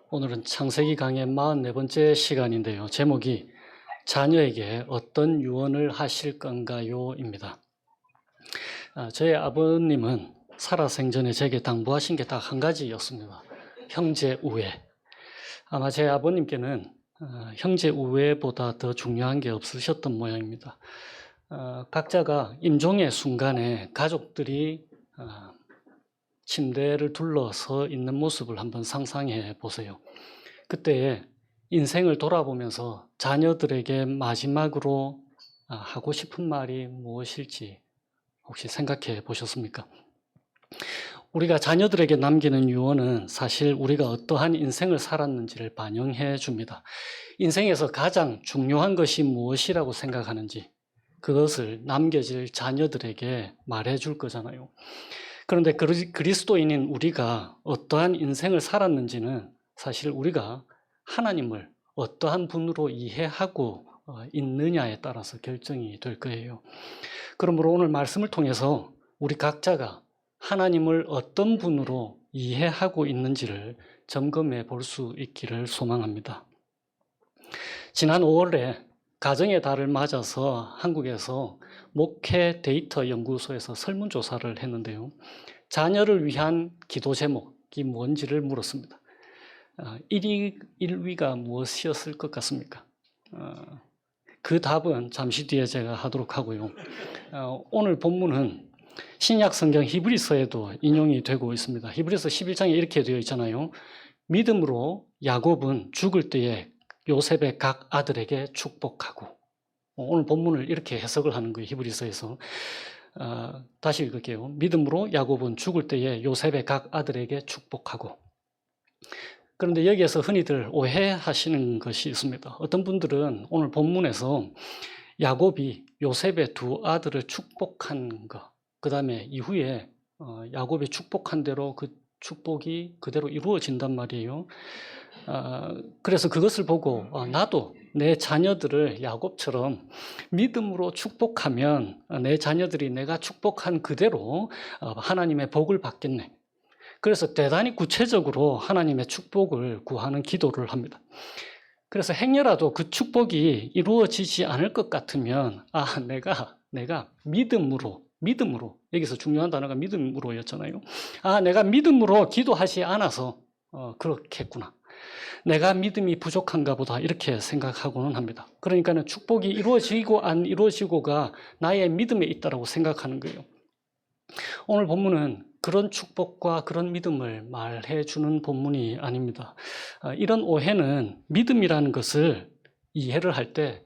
오늘은 창세기 강의 44번째 시간인데요. 제목이 자녀에게 어떤 유언을 하실 건가요? 입니다. 저희 아버님은 살아생전에 제게 당부하신 게 딱 한 가지였습니다. 형제 우애. 아마 제 아버님께는 형제 우애보다 더 중요한 게 없으셨던 모양입니다. 각자가 임종의 순간에 가족들이 침대를 둘러서 있는 모습을 한번 상상해 보세요. 그때 인생을 돌아보면서 자녀들에게 마지막으로 하고 싶은 말이 무엇일지 혹시 생각해 보셨습니까? 우리가 자녀들에게 남기는 유언은 사실 우리가 어떠한 인생을 살았는지를 반영해 줍니다. 인생에서 가장 중요한 것이 무엇이라고 생각하는지 그것을 남겨질 자녀들에게 말해 줄 거잖아요. 그런데 그리스도인인 우리가 어떠한 인생을 살았는지는 사실 우리가 하나님을 어떠한 분으로 이해하고 있느냐에 따라서 결정이 될 거예요. 그러므로 오늘 말씀을 통해서 우리 각자가 하나님을 어떤 분으로 이해하고 있는지를 점검해 볼 수 있기를 소망합니다. 지난 5월에 가정의 달을 맞아서 한국에서 목회 데이터 연구소에서 설문조사를 했는데요. 자녀를 위한 기도 제목이 뭔지를 물었습니다. 1위가 무엇이었을 것 같습니까? 그 답은 잠시 뒤에 제가 하도록 하고요. 오늘 본문은 신약 성경 히브리서에도 인용이 되고 있습니다. 히브리서 11장에 이렇게 되어 있잖아요. 믿음으로 야곱은 죽을 때에 요셉의 각 아들에게 축복하고, 오늘 본문을 이렇게 해석을 하는 거예요. 히브리서에서. 다시 읽을게요. 믿음으로 야곱은 죽을 때에 요셉의 각 아들에게 축복하고. 그런데 여기에서 흔히들 오해하시는 것이 있습니다. 어떤 분들은 오늘 본문에서 야곱이 요셉의 두 아들을 축복한 것, 그 다음에 이후에 야곱이 축복한 대로 그 축복이 그대로 이루어진단 말이에요. 그래서 그것을 보고 나도 내 자녀들을 야곱처럼 믿음으로 축복하면 내 자녀들이 내가 축복한 그대로 하나님의 복을 받겠네. 그래서 대단히 구체적으로 하나님의 축복을 구하는 기도를 합니다. 그래서 행여라도 그 축복이 이루어지지 않을 것 같으면 내가 믿음으로 여기서 중요한 단어가 믿음으로였잖아요. 내가 믿음으로 기도하지 않아서 그렇겠구나. 내가 믿음이 부족한가 보다 이렇게 생각하고는 합니다. 그러니까는 축복이 이루어지고 안 이루어지고가 나의 믿음에 있다라고 생각하는 거예요. 오늘 본문은 그런 축복과 그런 믿음을 말해 주는 본문이 아닙니다. 이런 오해는 믿음이라는 것을 이해를 할 때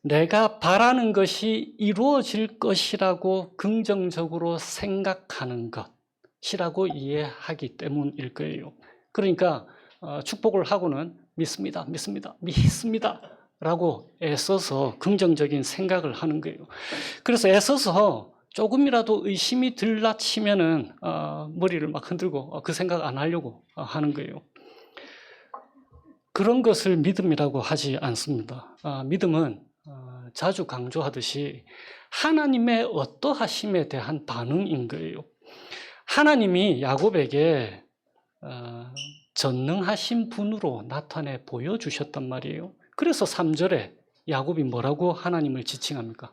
내가 바라는 것이 이루어질 것이라고 긍정적으로 생각하는 것이라고 이해하기 때문일 거예요. 그러니까 축복을 하고는 믿습니다 라고 애써서 긍정적인 생각을 하는 거예요. 그래서 애써서 조금이라도 의심이 들라치면은 머리를 막 흔들고 그 생각 안 하려고 하는 거예요. 그런 것을 믿음이라고 하지 않습니다. 믿음은 자주 강조하듯이 하나님의 어떠하심에 대한 반응인 거예요. 하나님이 야곱에게 전능하신 분으로 나타내 보여주셨단 말이에요. 그래서 3절에 야곱이 뭐라고 하나님을 지칭합니까?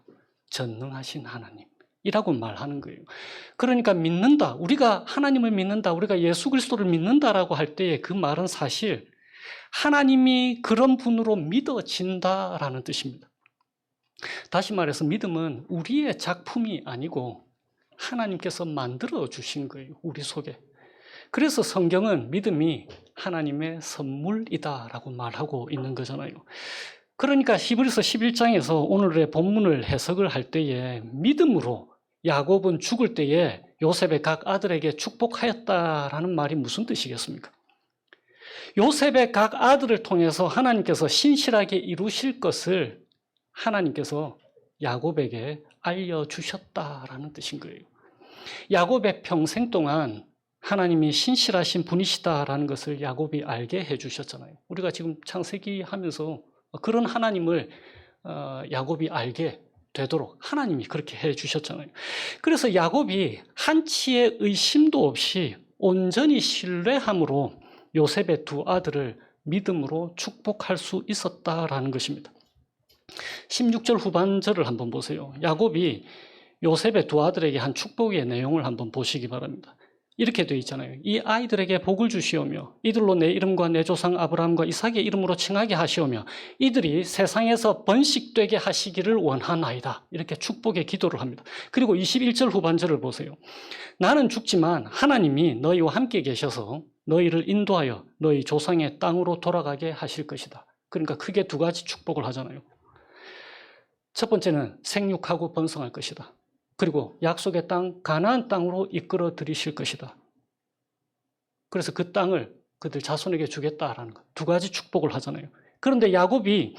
전능하신 하나님 이라고 말하는 거예요. 그러니까 믿는다, 우리가 하나님을 믿는다, 우리가 예수 그리스도를 믿는다라고 할 때의 그 말은 사실 하나님이 그런 분으로 믿어진다라는 뜻입니다. 다시 말해서 믿음은 우리의 작품이 아니고 하나님께서 만들어 주신 거예요, 우리 속에. 그래서 성경은 믿음이 하나님의 선물이다라고 말하고 있는 거잖아요. 그러니까 히브리서 11장에서 오늘의 본문을 해석을 할 때에 믿음으로 야곱은 죽을 때에 요셉의 각 아들에게 축복하였다라는 말이 무슨 뜻이겠습니까? 요셉의 각 아들을 통해서 하나님께서 신실하게 이루실 것을 하나님께서 야곱에게 알려주셨다라는 뜻인 거예요. 야곱의 평생 동안 하나님이 신실하신 분이시다라는 것을 야곱이 알게 해주셨잖아요. 우리가 지금 창세기 하면서 그런 하나님을 야곱이 알게 되도록 하나님이 그렇게 해주셨잖아요. 그래서 야곱이 한치의 의심도 없이 온전히 신뢰함으로 요셉의 두 아들을 믿음으로 축복할 수 있었다라는 것입니다. 16절 후반절을 한번 보세요. 야곱이 요셉의 두 아들에게 한 축복의 내용을 한번 보시기 바랍니다. 이렇게 되어 있잖아요. 이 아이들에게 복을 주시오며 이들로 내 이름과 내 조상 아브라함과 이삭의 이름으로 칭하게 하시오며 이들이 세상에서 번식되게 하시기를 원하나이다. 이렇게 축복의 기도를 합니다. 그리고 21절 후반절을 보세요. 나는 죽지만 하나님이 너희와 함께 계셔서 너희를 인도하여 너희 조상의 땅으로 돌아가게 하실 것이다. 그러니까 크게 두 가지 축복을 하잖아요. 첫 번째는 생육하고 번성할 것이다. 그리고 약속의 땅 가나안 땅으로 이끌어 들이실 것이다. 그래서 그 땅을 그들 자손에게 주겠다라는 것. 두 가지 축복을 하잖아요. 그런데 야곱이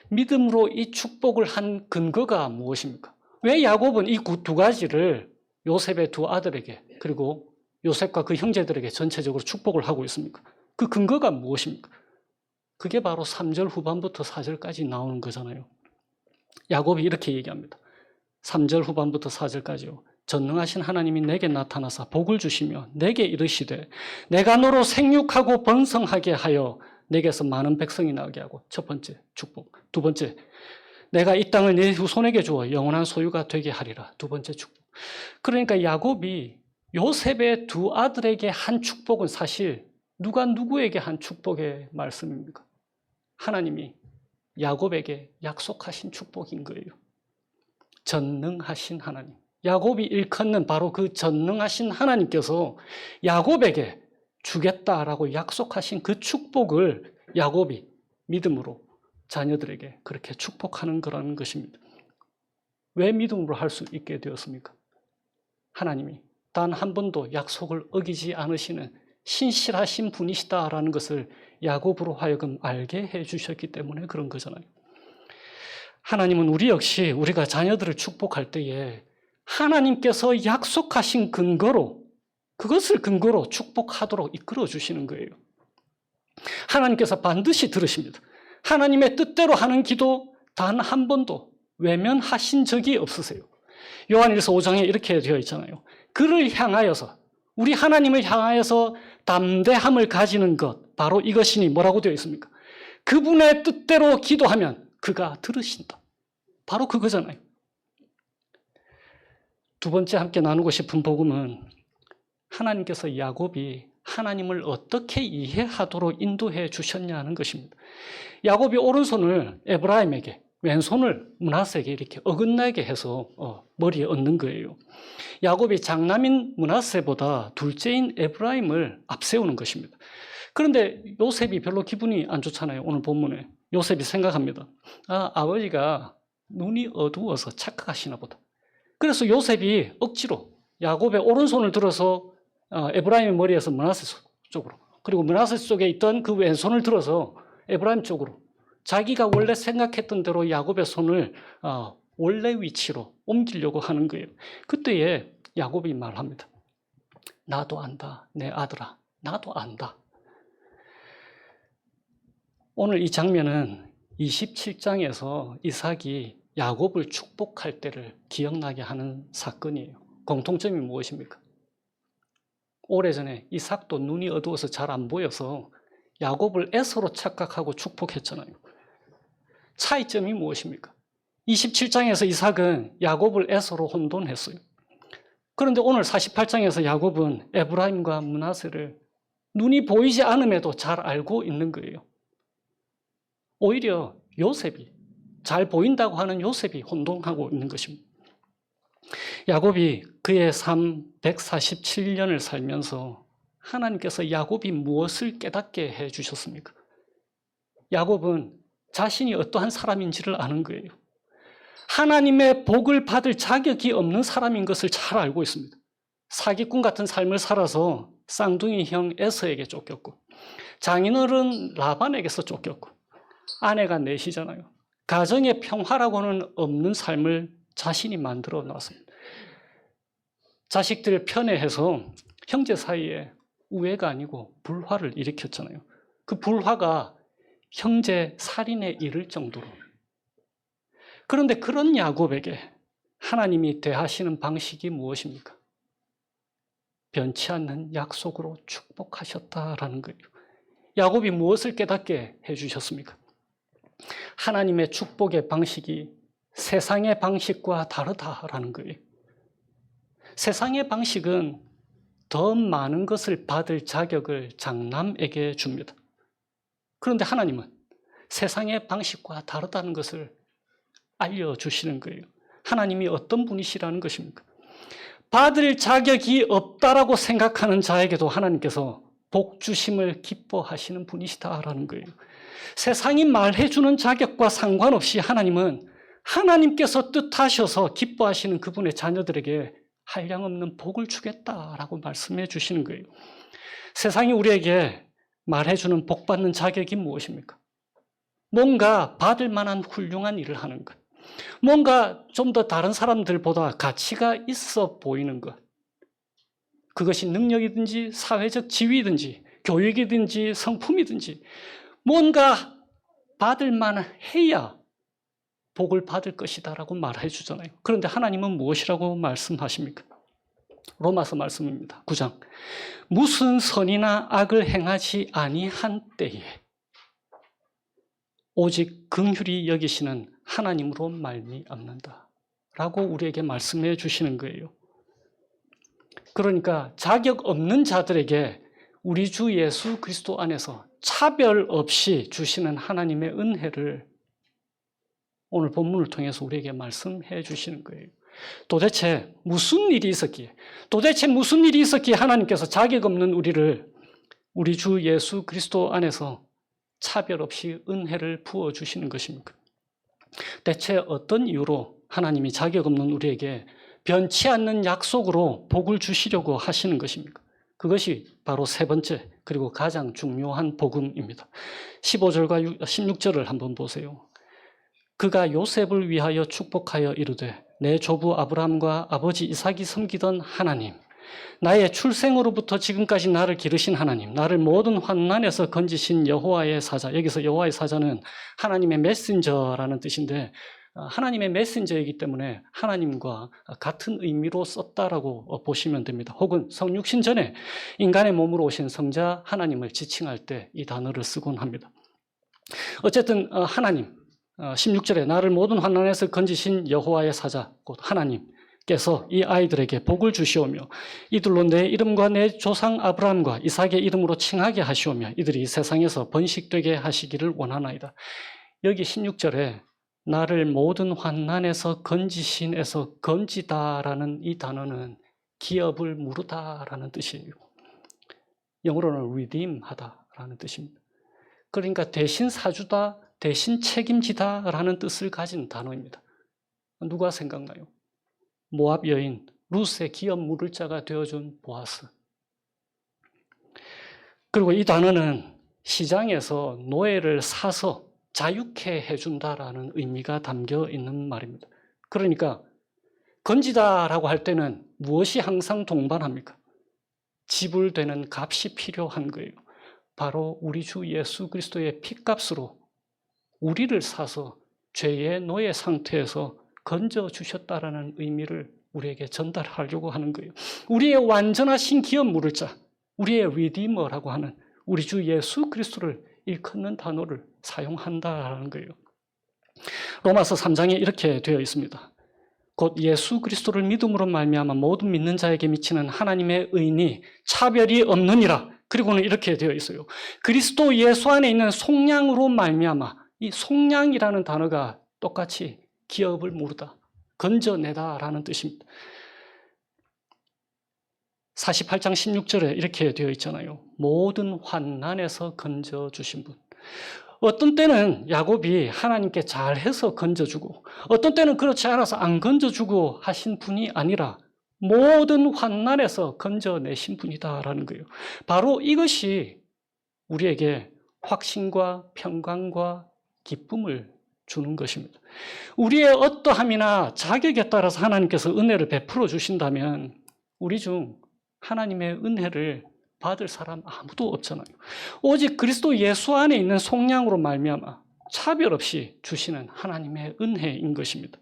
믿음으로 이 축복을 한 근거가 무엇입니까? 왜 야곱은 이 두 가지를 요셉의 두 아들에게 그리고 요셉과 그 형제들에게 전체적으로 축복을 하고 있습니까? 그 근거가 무엇입니까? 그게 바로 3절 후반부터 4절까지 나오는 거잖아요. 야곱이 이렇게 얘기합니다. 3절 후반부터 4절까지요. 전능하신 하나님이 내게 나타나사 복을 주시며 내게 이르시되 내가 너로 생육하고 번성하게 하여 내게서 많은 백성이 나오게 하고 첫 번째 축복. 두 번째 내가 이 땅을 내 후손에게 주어 영원한 소유가 되게 하리라. 두 번째 축복. 그러니까 야곱이 요셉의 두 아들에게 한 축복은 사실 누가 누구에게 한 축복의 말씀입니까? 하나님이 야곱에게 약속하신 축복인 거예요. 전능하신 하나님. 야곱이 일컫는 바로 그 전능하신 하나님께서 야곱에게 주겠다라고 약속하신 그 축복을 야곱이 믿음으로 자녀들에게 그렇게 축복하는 거라는 것입니다. 왜 믿음으로 할 수 있게 되었습니까? 하나님이 단 한 번도 약속을 어기지 않으시는 신실하신 분이시다라는 것을 야곱으로 하여금 알게 해주셨기 때문에 그런 거잖아요. 하나님은 우리 역시 우리가 자녀들을 축복할 때에 하나님께서 약속하신 근거로 그것을 근거로 축복하도록 이끌어 주시는 거예요. 하나님께서 반드시 들으십니다. 하나님의 뜻대로 하는 기도 단 한 번도 외면하신 적이 없으세요. 요한일서 5장에 이렇게 되어 있잖아요. 그를 향하여서 우리 하나님을 향하여서 담대함을 가지는 것 바로 이것이니 뭐라고 되어 있습니까? 그분의 뜻대로 기도하면 그가 들으신다. 바로 그거잖아요. 두 번째 함께 나누고 싶은 복음은 하나님께서 야곱이 하나님을 어떻게 이해하도록 인도해 주셨냐는 것입니다. 야곱이 오른손을 에브라임에게 왼손을 므낫세에게 이렇게 어긋나게 해서 머리에 얹는 거예요. 야곱이 장남인 므낫세보다 둘째인 에브라임을 앞세우는 것입니다. 그런데 요셉이 별로 기분이 안 좋잖아요. 오늘 본문에 요셉이 생각합니다. 아버지가 눈이 어두워서 착각하시나 보다. 그래서 요셉이 억지로 야곱의 오른손을 들어서 에브라임의 머리에서 므낫세 쪽으로 그리고 므낫세 쪽에 있던 그 왼손을 들어서 에브라임 쪽으로 자기가 원래 생각했던 대로 야곱의 손을 원래 위치로 옮기려고 하는 거예요. 그때에 야곱이 말합니다. 나도 안다, 내 아들아, 나도 안다. 오늘 이 장면은 27장에서 이삭이 야곱을 축복할 때를 기억나게 하는 사건이에요. 공통점이 무엇입니까? 오래전에 이삭도 눈이 어두워서 잘 안 보여서 야곱을 에서로 착각하고 축복했잖아요. 차이점이 무엇입니까? 27장에서 이삭은 야곱을 에서로 혼돈했어요. 그런데 오늘 48장에서 야곱은 에브라임과 므낫세를 눈이 보이지 않음에도 잘 알고 있는 거예요. 오히려 요셉이 잘 보인다고 하는 요셉이 혼동하고 있는 것입니다. 야곱이 그의 삶 147년을 살면서 하나님께서 야곱이 무엇을 깨닫게 해주셨습니까? 야곱은 자신이 어떠한 사람인지를 아는 거예요. 하나님의 복을 받을 자격이 없는 사람인 것을 잘 알고 있습니다. 사기꾼 같은 삶을 살아서 쌍둥이 형 에서에게 쫓겼고 장인어른 라반에게서 쫓겼고 아내가 넷이잖아요. 가정의 평화라고는 없는 삶을 자신이 만들어 놨습니다. 자식들 편애해서 형제 사이에 우애가 아니고 불화를 일으켰잖아요. 그 불화가 형제 살인에 이를 정도로. 그런데 그런 야곱에게 하나님이 대하시는 방식이 무엇입니까? 변치 않는 약속으로 축복하셨다라는 거예요. 야곱이 무엇을 깨닫게 해주셨습니까? 하나님의 축복의 방식이 세상의 방식과 다르다라는 거예요. 세상의 방식은 더 많은 것을 받을 자격을 장남에게 줍니다. 그런데 하나님은 세상의 방식과 다르다는 것을 알려주시는 거예요. 하나님이 어떤 분이시라는 것입니까? 받을 자격이 없다라고 생각하는 자에게도 하나님께서 복 주심을 기뻐하시는 분이시다라는 거예요. 세상이 말해주는 자격과 상관없이 하나님은 하나님께서 뜻하셔서 기뻐하시는 그분의 자녀들에게 한량없는 복을 주겠다라고 말씀해 주시는 거예요. 세상이 우리에게 말해주는 복받는 자격이 무엇입니까? 뭔가 받을 만한 훌륭한 일을 하는 것. 뭔가 좀 더 다른 사람들보다 가치가 있어 보이는 것. 그것이 능력이든지 사회적 지위든지 교육이든지 성품이든지 뭔가 받을 만해야 복을 받을 것이다라고 말해 주잖아요. 그런데 하나님은 무엇이라고 말씀하십니까? 로마서 말씀입니다. 9장. 무슨 선이나 악을 행하지 아니한 때에 오직 긍휼히 여기시는 하나님으로 말미암는다 라고 우리에게 말씀해 주시는 거예요. 그러니까 자격 없는 자들에게 우리 주 예수 그리스도 안에서 차별 없이 주시는 하나님의 은혜를 오늘 본문을 통해서 우리에게 말씀해 주시는 거예요. 도대체 무슨 일이 있었기에 하나님께서 자격 없는 우리를 우리 주 예수 그리스도 안에서 차별 없이 은혜를 부어주시는 것입니까? 대체 어떤 이유로 하나님이 자격 없는 우리에게 변치 않는 약속으로 복을 주시려고 하시는 것입니까? 그것이 바로 세 번째 그리고 가장 중요한 복음입니다. 15절과 16절을 한번 보세요. 그가 요셉을 위하여 축복하여 이르되 내 조부 아브라함과 아버지 이삭이 섬기던 하나님, 나의 출생으로부터 지금까지 나를 기르신 하나님, 나를 모든 환난에서 건지신 여호와의 사자. 여기서 여호와의 사자는 하나님의 메신저라는 뜻인데 하나님의 메신저이기 때문에 하나님과 같은 의미로 썼다라고 보시면 됩니다. 혹은 성육신 전에 인간의 몸으로 오신 성자 하나님을 지칭할 때 이 단어를 쓰곤 합니다. 어쨌든 하나님, 16절에 나를 모든 환난에서 건지신 여호와의 사자, 곧 하나님께서 이 아이들에게 복을 주시오며 이들로 내 이름과 내 조상 아브라함과 이삭의 이름으로 칭하게 하시오며 이들이 세상에서 번식되게 하시기를 원하나이다. 여기 16절에 나를 모든 환난에서 건지신에서 건지다라는 이 단어는 기업을 무르다라는 뜻이에요. 영어로는 redeem하다라는 뜻입니다. 그러니까 대신 사주다, 대신 책임지다라는 뜻을 가진 단어입니다. 누가 생각나요? 모압 여인 룻의 기업 물을 자가 되어준 보아스. 그리고 이 단어는 시장에서 노예를 사서 자유케 해준다라는 의미가 담겨 있는 말입니다. 그러니까 건지다라고 할 때는 무엇이 항상 동반합니까? 지불되는 값이 필요한 거예요. 바로 우리 주 예수 그리스도의 피값으로 우리를 사서 죄의 노예 상태에서 건져주셨다라는 의미를 우리에게 전달하려고 하는 거예요. 우리의 완전하신 기업 물을 자, 우리의 리디머라고 하는 우리 주 예수 그리스도를 일컫는 단어를 사용한다라는 거예요. 로마서 3장에 이렇게 되어 있습니다. 곧 예수 그리스도를 믿음으로 말미암아 모든 믿는 자에게 미치는 하나님의 의인이 차별이 없느니라. 그리고는 이렇게 되어 있어요. 그리스도 예수 안에 있는 속량으로 말미암아, 이 속량이라는 단어가 똑같이 기업을 무르다, 건져내다라는 뜻입니다. 48장 16절에 이렇게 되어 있잖아요. 모든 환난에서 건져주신 분. 어떤 때는 야곱이 하나님께 잘해서 건져주고 어떤 때는 그렇지 않아서 안 건져주고 하신 분이 아니라 모든 환난에서 건져내신 분이다라는 거예요. 바로 이것이 우리에게 확신과 평강과 기쁨을 주는 것입니다. 우리의 어떠함이나 자격에 따라서 하나님께서 은혜를 베풀어 주신다면 우리 중 하나님의 은혜를 받을 사람 아무도 없잖아요. 오직 그리스도 예수 안에 있는 속량으로 말미암아 차별 없이 주시는 하나님의 은혜인 것입니다.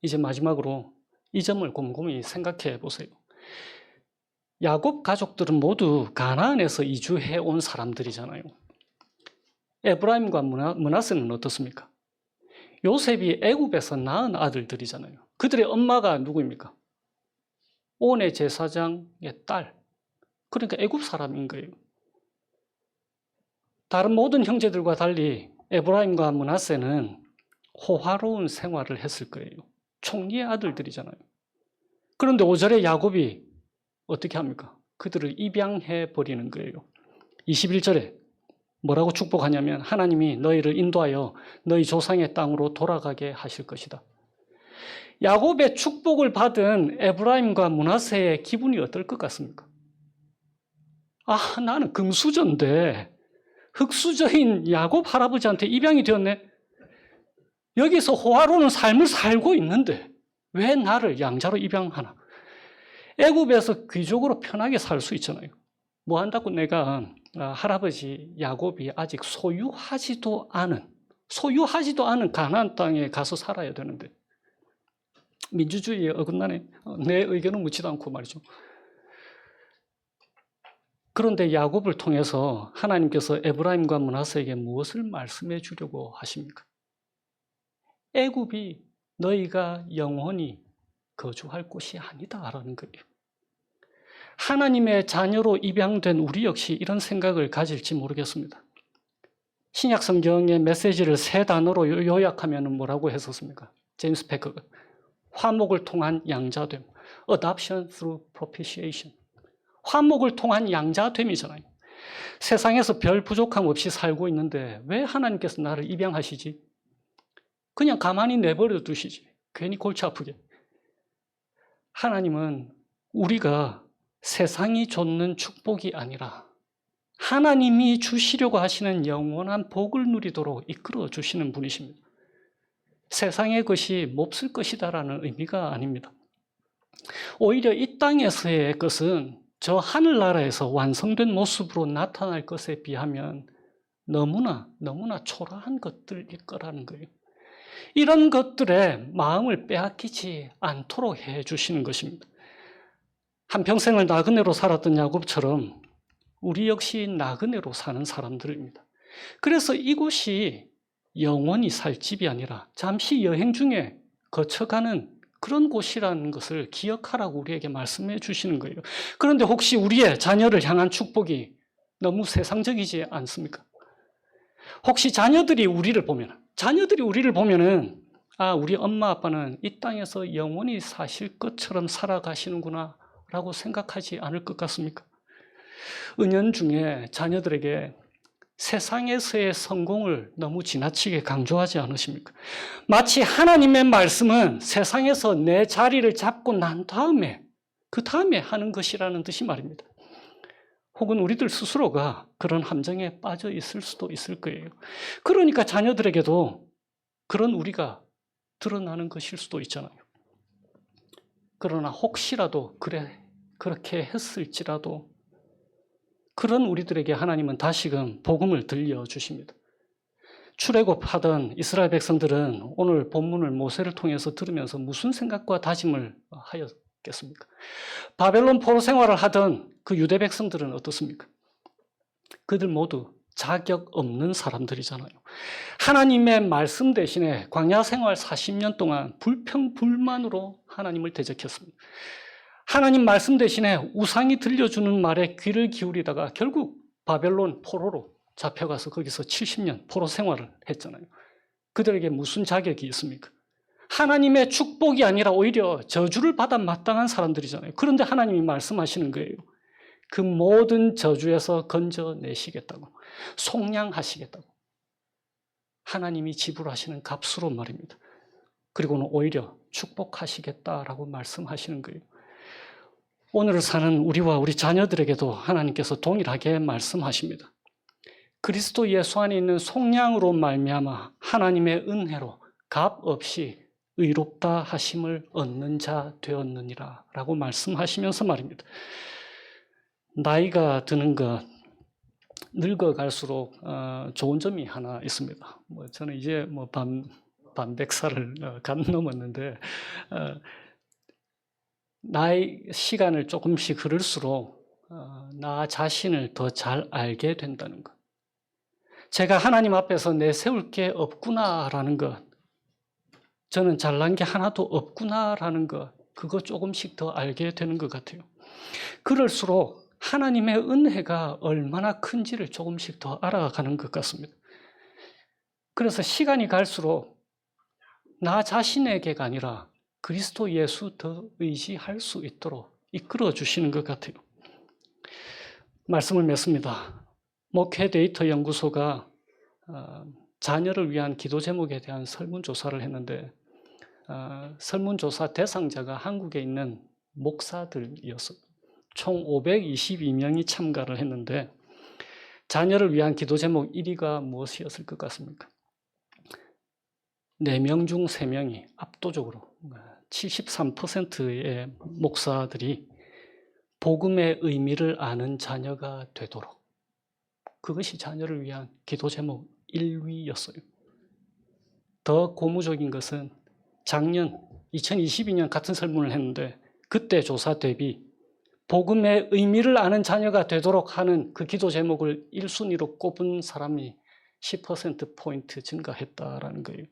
이제 마지막으로 이 점을 곰곰이 생각해 보세요. 야곱 가족들은 모두 가나안에서 이주해 온 사람들이잖아요. 에브라임과 므낫세는 어떻습니까? 요셉이 애굽에서 낳은 아들들이잖아요. 그들의 엄마가 누구입니까? 온의 제사장의 딸. 그러니까 애굽 사람인 거예요. 다른 모든 형제들과 달리 에브라임과 므낫세는 호화로운 생활을 했을 거예요. 총리의 아들들이잖아요. 그런데 5절에 야곱이 어떻게 합니까? 그들을 입양해 버리는 거예요. 21절에 뭐라고 축복하냐면 하나님이 너희를 인도하여 너희 조상의 땅으로 돌아가게 하실 것이다. 야곱의 축복을 받은 에브라임과 므낫세의 기분이 어떨 것 같습니까? 아, 나는 금수저인데 흙수저인 야곱 할아버지한테 입양이 되었네. 여기서 호화로운 삶을 살고 있는데 왜 나를 양자로 입양하나? 애굽에서 귀족으로 편하게 살 수 있잖아요. 뭐 한다고 내가 할아버지 야곱이 아직 소유하지도 않은 가나안 땅에 가서 살아야 되는데 민주주의에 어긋나네. 내 의견은 묻지도 않고 말이죠. 그런데 야곱을 통해서 하나님께서 에브라임과 므낫세에게 무엇을 말씀해 주려고 하십니까? 애굽이 너희가 영원히 거주할 곳이 아니다라는 거예요. 하나님의 자녀로 입양된 우리 역시 이런 생각을 가질지 모르겠습니다. 신약 성경의 메시지를 세 단어로 요약하면 뭐라고 했었습니까? 제임스 패커가 화목을 통한 양자됨, adoption through propitiation. 화목을 통한 양자됨이잖아요. 세상에서 별 부족함 없이 살고 있는데 왜 하나님께서 나를 입양하시지? 그냥 가만히 내버려 두시지. 괜히 골치 아프게. 하나님은 우리가 세상이 줬는 축복이 아니라 하나님이 주시려고 하시는 영원한 복을 누리도록 이끌어 주시는 분이십니다. 세상의 것이 몹쓸 것이다라는 의미가 아닙니다. 오히려 이 땅에서의 것은 저 하늘나라에서 완성된 모습으로 나타날 것에 비하면 너무나 초라한 것들일 거라는 거예요. 이런 것들에 마음을 빼앗기지 않도록 해 주시는 것입니다. 한평생을 나그네로 살았던 야곱처럼 우리 역시 나그네로 사는 사람들입니다. 그래서 이곳이 영원히 살 집이 아니라 잠시 여행 중에 거쳐가는 그런 곳이라는 것을 기억하라고 우리에게 말씀해 주시는 거예요. 그런데 혹시 우리의 자녀를 향한 축복이 너무 세상적이지 않습니까? 혹시 자녀들이 우리를 보면은 아, 우리 엄마 아빠는 이 땅에서 영원히 사실 것처럼 살아가시는구나 라고 생각하지 않을 것 같습니까? 은연중에 자녀들에게 세상에서의 성공을 너무 지나치게 강조하지 않으십니까? 마치 하나님의 말씀은 세상에서 내 자리를 잡고 난 다음에 그 다음에 하는 것이라는 듯이 말입니다. 혹은 우리들 스스로가 그런 함정에 빠져 있을 수도 있을 거예요. 그러니까 자녀들에게도 그런 우리가 드러나는 것일 수도 있잖아요. 그러나 혹시라도 그렇게 했을지라도 그런 우리들에게 하나님은 다시금 복음을 들려주십니다. 출애굽하던 이스라엘 백성들은 오늘 본문을 모세를 통해서 들으면서 무슨 생각과 다짐을 하였겠습니까? 바벨론 포로 생활을 하던 그 유대 백성들은 어떻습니까? 그들 모두 자격 없는 사람들이잖아요. 하나님의 말씀 대신에 광야 생활 40년 동안 불평불만으로 하나님을 대적했습니다. 하나님 말씀 대신에 우상이 들려주는 말에 귀를 기울이다가 결국 바벨론 포로로 잡혀가서 거기서 70년 포로 생활을 했잖아요. 그들에게 무슨 자격이 있습니까? 하나님의 축복이 아니라 오히려 저주를 받아 마땅한 사람들이잖아요. 그런데 하나님이 말씀하시는 거예요. 그 모든 저주에서 건져내시겠다고, 속량하시겠다고. 하나님이 지불하시는 값으로 말입니다. 그리고는 오히려 축복하시겠다라고 말씀하시는 거예요. 오늘을 사는 우리와 우리 자녀들에게도 하나님께서 동일하게 말씀하십니다. 그리스도 예수 안에 있는 속량으로 말미암아 하나님의 은혜로 값 없이 의롭다 하심을 얻는 자 되었느니라 라고 말씀하시면서 말입니다. 나이가 드는 것, 늙어갈수록 좋은 점이 하나 있습니다. 저는 이제 반백살을 간 넘었는데 나의 시간을 조금씩 흐를수록 나 자신을 더 잘 알게 된다는 것. 제가 하나님 앞에서 내세울 게 없구나라는 것. 저는 잘난 게 하나도 없구나라는 것. 그거 조금씩 더 알게 되는 것 같아요. 그럴수록 하나님의 은혜가 얼마나 큰지를 조금씩 더 알아가는 것 같습니다. 그래서 시간이 갈수록 나 자신에게가 아니라 그리스도 예수 더 의지할 수 있도록 이끌어 주시는 것 같아요. 말씀을 맺습니다. 목회 데이터 연구소가 자녀를 위한 기도 제목에 대한 설문조사를 했는데 설문조사 대상자가 한국에 있는 목사들이었어요. 총 522명이 참가를 했는데 자녀를 위한 기도 제목 1위가 무엇이었을 것 같습니까? 4명 중 3명이 압도적으로 73%의 목사들이 복음의 의미를 아는 자녀가 되도록, 그것이 자녀를 위한 기도 제목 1위였어요. 더 고무적인 것은 작년 2022년 같은 설문을 했는데 그때 조사 대비 복음의 의미를 아는 자녀가 되도록 하는 그 기도 제목을 1순위로 꼽은 사람이 10%포인트 증가했다라는 거예요.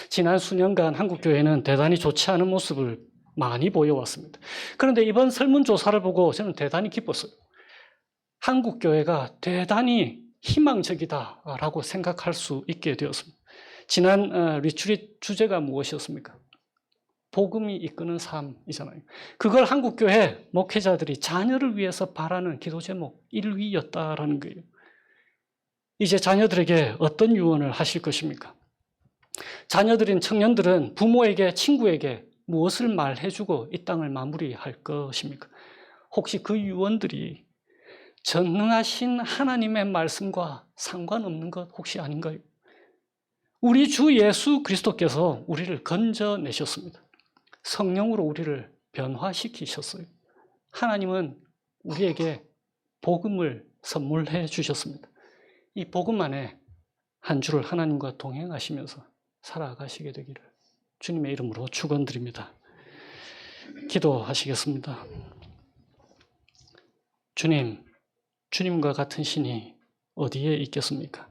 지난 수년간 한국교회는 대단히 좋지 않은 모습을 많이 보여왔습니다. 그런데 이번 설문조사를 보고 저는 대단히 기뻤어요. 한국교회가 대단히 희망적이다라고 생각할 수 있게 되었습니다. 지난 리트릿 주제가 무엇이었습니까? 복음이 이끄는 삶이잖아요. 그걸 한국교회 목회자들이 자녀를 위해서 바라는 기도 제목 1위였다라는 거예요. 이제 자녀들에게 어떤 유언을 하실 것입니까? 자녀들인 청년들은 부모에게, 친구에게 무엇을 말해주고 이 땅을 마무리할 것입니까? 혹시 그 유언들이 전능하신 하나님의 말씀과 상관없는 것 혹시 아닌가요? 우리 주 예수 그리스도께서 우리를 건져내셨습니다. 성령으로 우리를 변화시키셨어요. 하나님은 우리에게 복음을 선물해 주셨습니다. 이 복음 안에 한 주를 하나님과 동행하시면서 살아가시게 되기를 주님의 이름으로 축원드립니다. 기도하시겠습니다. 주님, 주님과 같은 신이 어디에 있겠습니까?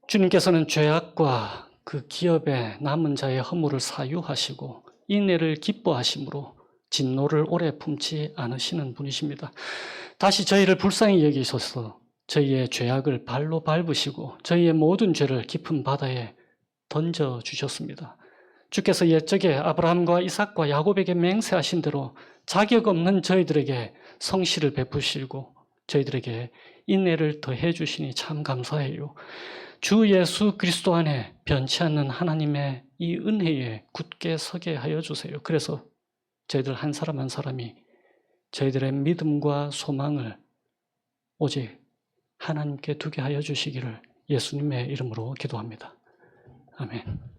주님께서는 죄악과 그 기업의 남은 자의 허물을 사유하시고 인애를 기뻐하심으로 진노를 오래 품지 않으시는 분이십니다. 다시 저희를 불쌍히 여기셔서 저희의 죄악을 발로 밟으시고 저희의 모든 죄를 깊은 바다에 던져주셨습니다. 주께서 옛적에 아브라함과 이삭과 야곱에게 맹세하신 대로 자격 없는 저희들에게 성실을 베푸시고 저희들에게 인애를 더해 주시니 참 감사해요. 주 예수 그리스도 안에 변치 않는 하나님의 이 은혜에 굳게 서게 하여 주세요. 그래서 저희들 한 사람 한 사람이 저희들의 믿음과 소망을 오직 하나님께 두게 하여 주시기를 예수님의 이름으로 기도합니다. 아멘.